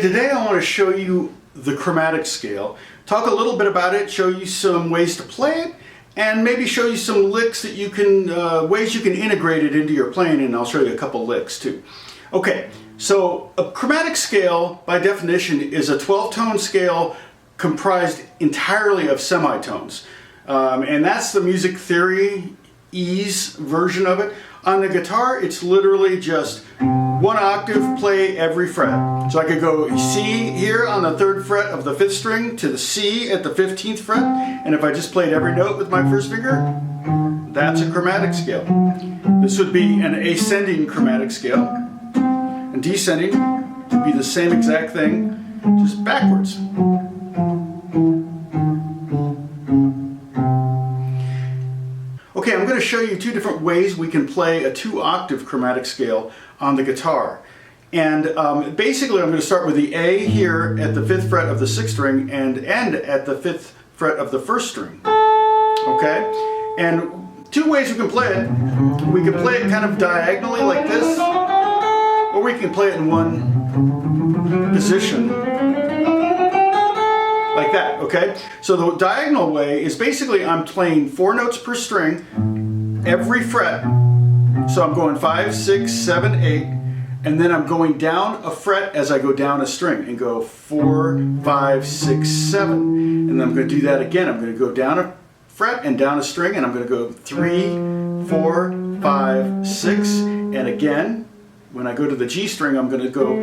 today I want to show you the chromatic scale, talk a little bit about it, show you some ways to play it, and maybe show you some licks that you can, ways you can integrate it into your playing, and I'll show you a couple licks too. Okay, so a chromatic scale by definition is a 12-tone scale comprised entirely of semitones. And that's the music theory ease version of it. On the guitar, it's literally just one octave, play every fret. So I could go C here on the 3rd fret of the 5th string to the C at the 15th fret, and if I just played every note with my first finger, that's a chromatic scale. This would be an ascending chromatic scale, and descending would be the same exact thing, just backwards. Okay, I'm going to show you two different ways we can play a 2-octave chromatic scale on the guitar. And basically I'm going to start with the A here at the 5th fret of the 6th string and end at the 5th fret of the 1st string. Okay? And two ways we can play it. We can play it kind of diagonally like this, or we can play it in one position like that, okay? So the diagonal way is basically I'm playing 4 notes per string, every fret. So I'm going 5, 6, 7, 8, and then I'm going down a fret as I go down a string and go 4, 5, 6, 7. And then I'm going to do that again. I'm going to go down a fret and down a string, and I'm going to go 3, 4, 5, 6, and again, when I go to the G string, I'm going to go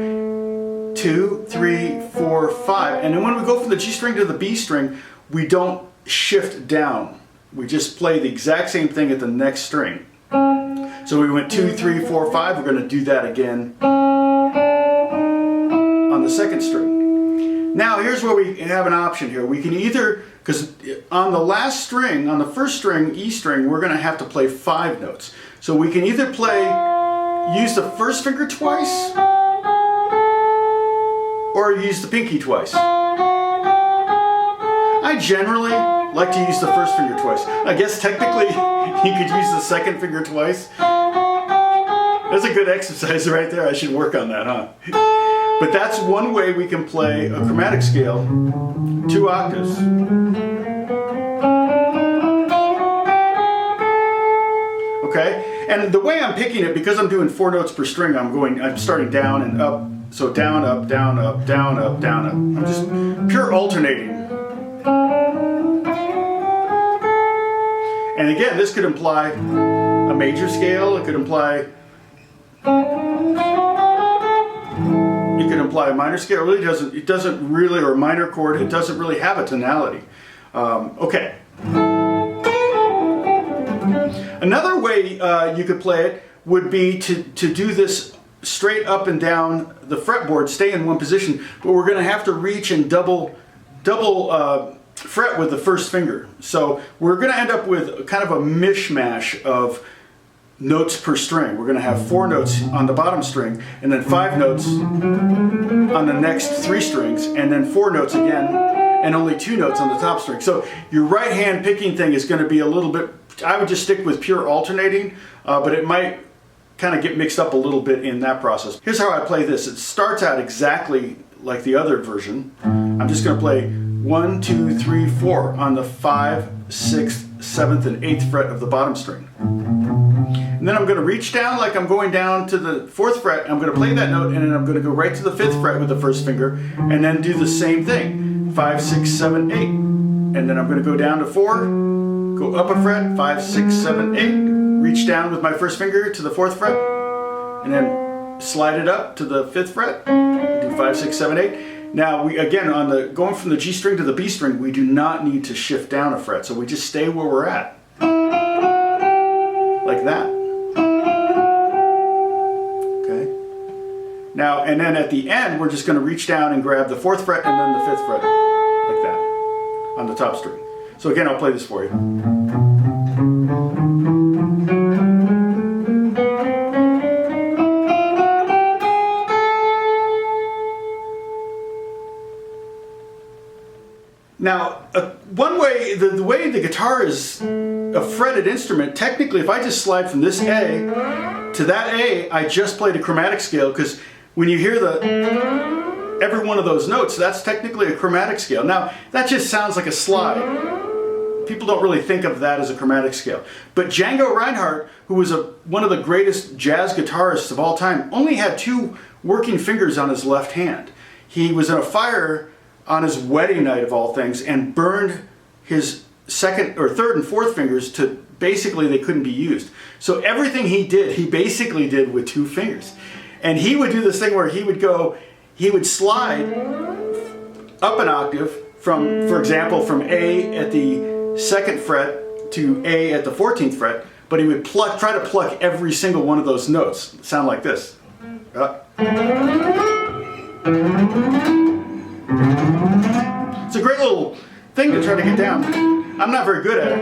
2, 3, 4, 5. And then when we go from the G string to the B string, we don't shift down. We just play the exact same thing at the next string. So we went 2, 3, 4, 5. We're going to do that again on the 2nd string. Now here's where we have an option here. We can either, because on the last string, on the 1st string, E string, we're going to have to play 5 notes. So we can either use the 1st finger twice, or use the pinky twice. I generally like to use the 1st finger twice. I guess technically you could use the 2nd finger twice. That's a good exercise right there. I should work on that, huh? But that's one way we can play a chromatic scale, 2 octaves. Okay? And the way I'm picking it, because I'm doing 4 notes per string, I'm starting down and up. So down, up, down, up, down, up, down, up. I'm just pure alternating. And again, this could imply a major scale. It could imply a minor scale. It really doesn't. It doesn't really, or a minor chord. It doesn't really have a tonality. Okay. Another way you could play it would be to do this straight up and down the fretboard, stay in one position, but we're going to have to reach and double fret with the 1st finger. So we're going to end up with kind of a mishmash of notes per string. We're going to have 4 notes on the bottom string, and then 5 notes on the next 3 strings, and then 4 notes again, and only 2 notes on the top string. So your right hand picking thing is going to be a little bit, I would just stick with pure alternating, but it might kind of get mixed up a little bit in that process. Here's how I play this. It starts out exactly like the other version. I'm just going to play 1, 2, 3, 4 on the 5, 6th, 7th, and 8th fret of the bottom string. And then I'm going to reach down like I'm going down to the 4th fret. I'm going to play that note, and then I'm going to go right to the 5th fret with the 1st finger, and then do the same thing. 5, 6, 7, 8. And then I'm going to go down to 4, go up a fret, 5, 6, 7, 8. Reach down with my 1st finger to the 4th fret, and then slide it up to the 5th fret, do 5, 6, 7, 8. Now we, again, going from the G string to the B string, we do not need to shift down a fret, so we just stay where we're at, like that. Okay. Now, and then at the end, we're just going to reach down and grab the 4th fret and then the 5th fret, like that, on the top string. So again, I'll play this for you. Now, one way, the way the guitar is a fretted instrument, technically if I just slide from this A to that A, I just played a chromatic scale, because when you hear the every one of those notes. That's technically a chromatic scale. Now, that just sounds like a slide. People don't really think of that as a chromatic scale. But Django Reinhardt, who was one of the greatest jazz guitarists of all time, only had 2 working fingers on his left hand. He was in a fire on his wedding night of all things and burned his second or third and fourth fingers to basically they couldn't be used. So everything he did, he basically did with 2 fingers. And he would do this thing where he would slide up an octave from, for example, from A at the 2nd fret to A at the 14th fret, but he would try to pluck every single one of those notes. Sound like this. It's a great little thing to try to get down. I'm not very good at it.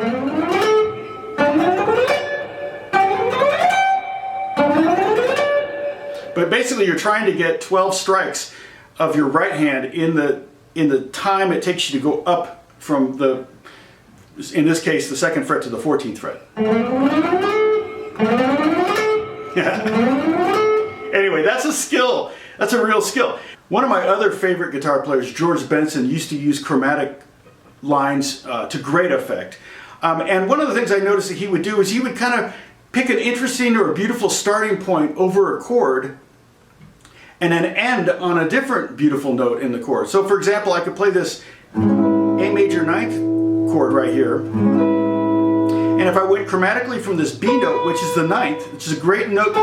But basically you're trying to get 12 strikes of your right hand in the time it takes you to go up from the, in this case, the 2nd fret to the 14th fret. Yeah. Anyway, that's a skill. That's a real skill. One of my other favorite guitar players, George Benson, used to use chromatic lines to great effect. And one of the things I noticed that he would do is he would kind of pick an interesting or a beautiful starting point over a chord and then end on a different beautiful note in the chord. So for example, I could play this A major 9th chord right here. And if I went chromatically from this B note, which is the 9th, which is a great note,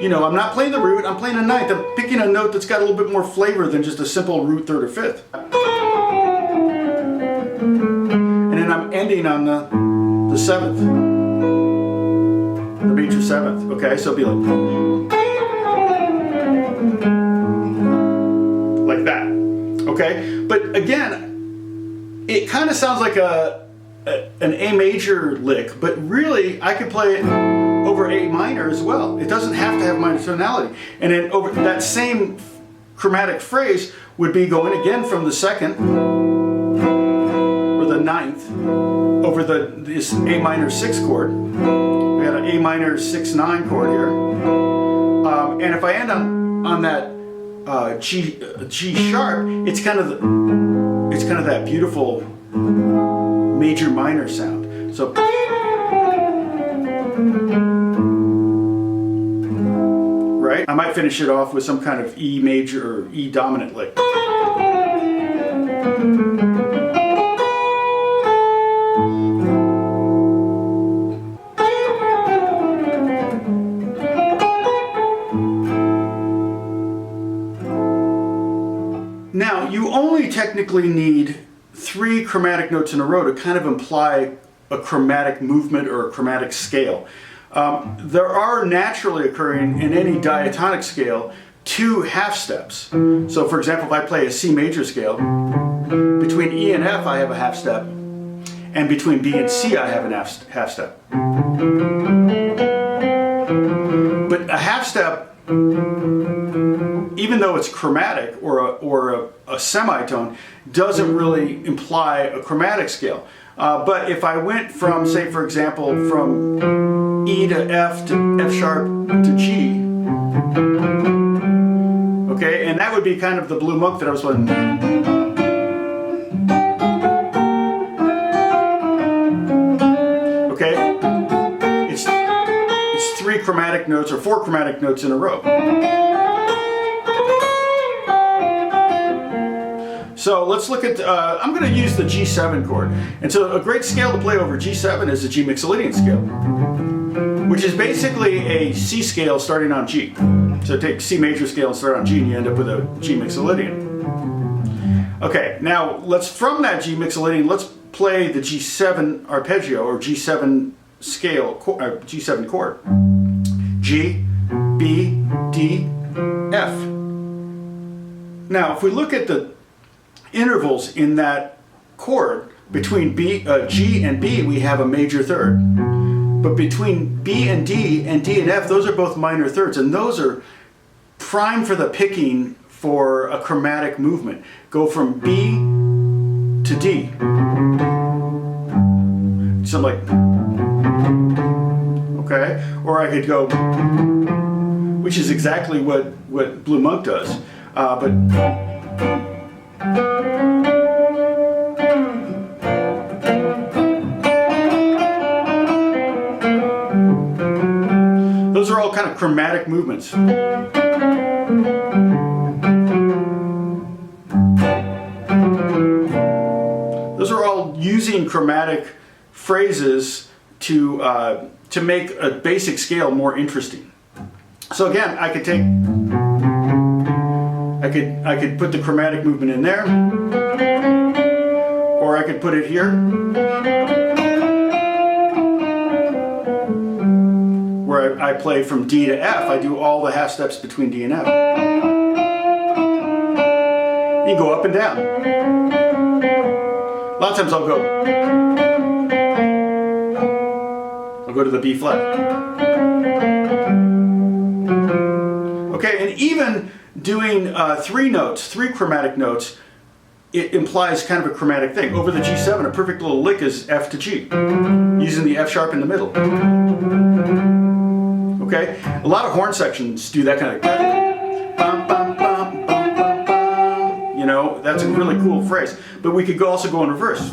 you know, I'm not playing the root, I'm playing a 9th. I'm picking a note that's got a little bit more flavor than just a simple root 3rd or 5th. And then I'm ending on the 7th, the major 7th. Okay, so it'll be like that. Okay, but again, it kind of sounds like an A major lick, but really I could play it over A minor as well. It doesn't have to have minor tonality. And then over that same chromatic phrase would be going again from the 2nd or the 9th over this A minor 6 chord. We got an A minor 6/9 chord here. And if I end on that G sharp, it's kind of that beautiful major minor sound. So right? I might finish it off with some kind of E major or E dominant lick. Now, you only technically need 3 chromatic notes in a row to kind of imply a chromatic movement or a chromatic scale. There are naturally occurring in any diatonic scale 2 half steps. So for example, if I play a C major scale, between E and F I have a half step, and between B and C I have a half step. But a half step, even though it's chromatic or a semitone, doesn't really imply a chromatic scale. But if I went from, say for example, from E to F sharp to G, okay, and that would be kind of the Blue Monk that I was playing. Okay, it's 3 chromatic notes or 4 chromatic notes in a row. So let's look at, I'm going to use the G7 chord. And so a great scale to play over G7 is the G Mixolydian scale, which is basically a C scale starting on G. So take C major scale and start on G and you end up with a G Mixolydian. Okay, now from that G Mixolydian, let's play the G7 arpeggio or G7 scale, G7 chord. G, B, D, F. Now if we look at the intervals in that chord, between G and B we have a major 3rd, but between B and D and F, those are both minor 3rds, and those are prime for the picking for a chromatic movement. Go from B to D, something like, okay, or I could go, which is exactly what Blue Monk does, but Those are all kind of chromatic movements. Those are all using chromatic phrases to make a basic scale more interesting. So again, I could take, I could put the chromatic movement in there, or I could put it here, where I play from D to F. I do all the half steps between D and F. You go up and down. A lot of times I'll go to the B flat. Okay, and even doing three chromatic notes, it implies kind of a chromatic thing. Over the G7, a perfect little lick is F to G, using the F sharp in the middle. Okay, a lot of horn sections do that kind of bum, bum, bum, bum, bum, bum. You know, that's a really cool phrase. But we could also go in reverse.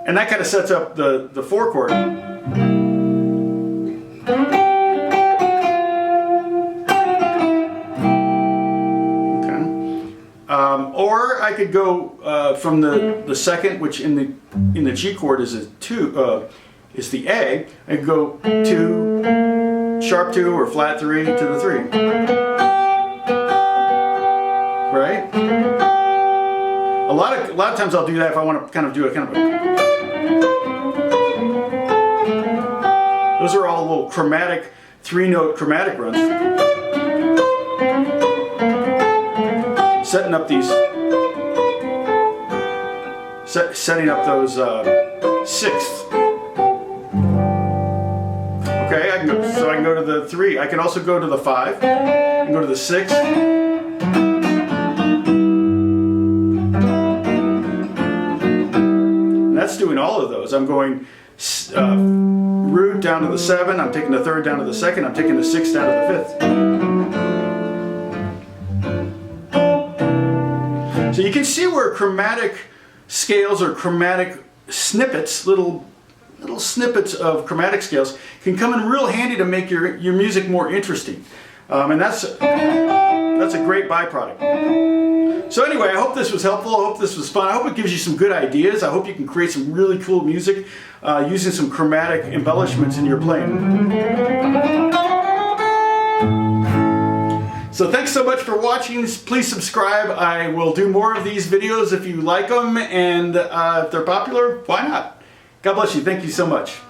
And that kind of sets up the 4 chord. Or I could go from the second, which in the G chord is a 2, is the A. I could go 2, sharp 2, or flat 3 to the 3. Right? A lot of times I'll do that if I want to kind of do a kind of a. Those are all little chromatic 3-note chromatic runs. Setting up these, setting up those sixths. Okay, so I can go to the 3. I can also go to the 5. I can go to the 6. And that's doing all of those. I'm going root down to the 7. I'm taking the 3rd down to the 2nd. I'm taking the 6th down to the 5th. So you can see where chromatic scales or chromatic snippets, little snippets of chromatic scales, can come in real handy to make your music more interesting. And that's a great byproduct. So anyway, I hope this was helpful. I hope this was fun. I hope it gives you some good ideas. I hope you can create some really cool music using some chromatic embellishments in your playing. So thanks so much for watching. Please subscribe. I will do more of these videos if you like them, and if they're popular, why not? God bless you. Thank you so much.